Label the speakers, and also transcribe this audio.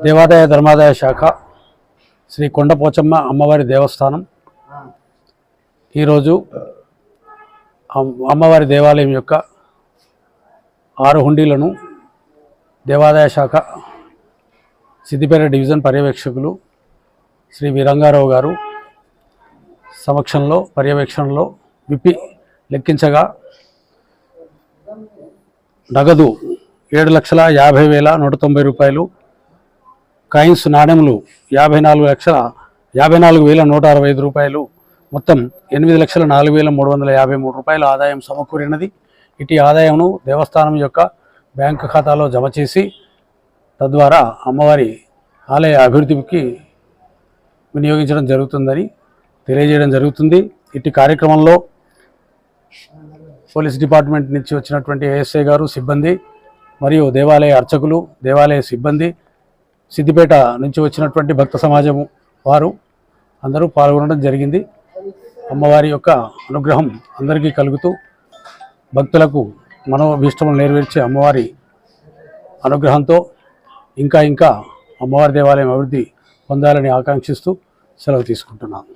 Speaker 1: దేవాదాయ ధర్మాదాయ శాఖ శ్రీ కొండపోచమ్మ అమ్మవారి దేవస్థానం ఈరోజు అమ్మవారి దేవాలయం యొక్క 6 హుండీలను దేవాదాయ శాఖ సిద్దిపేట డివిజన్ పర్యవేక్షకులు శ్రీ వీరంగారావు గారు సమక్షంలో పర్యవేక్షణలో విప్పి లెక్కించగా నగదు 7,50,190 రూపాయలు, కాయిన్స్ నాణెములు 54,54,165 రూపాయలు, మొత్తం 8,04,353 రూపాయల ఆదాయం సమకూరినది. ఇటు ఆదాయంను దేవస్థానం యొక్క బ్యాంకు ఖాతాలో జమ చేసి తద్వారా అమ్మవారి ఆలయ అభివృద్ధికి వినియోగించడం జరుగుతుందని తెలియజేయడం జరుగుతుంది. ఇటు కార్యక్రమంలో పోలీస్ డిపార్ట్మెంట్ నుంచి వచ్చినటువంటి ఏఎస్ఐ గారు, సిబ్బంది మరియు దేవాలయ అర్చకులు, దేవాలయ సిబ్బంది, సిద్దిపేట నుంచి వచ్చినటువంటి భక్త సమాజము వారు అందరూ పాల్గొనడం జరిగింది. అమ్మవారి యొక్క అనుగ్రహం అందరికీ కలుగుతూ భక్తులకు మనోభీష్టములు నెరవేర్చే అమ్మవారి అనుగ్రహంతో ఇంకా అమ్మవారి దేవాలయం అభివృద్ధి పొందాలని ఆకాంక్షిస్తూ సెలవు తీసుకుంటున్నాను.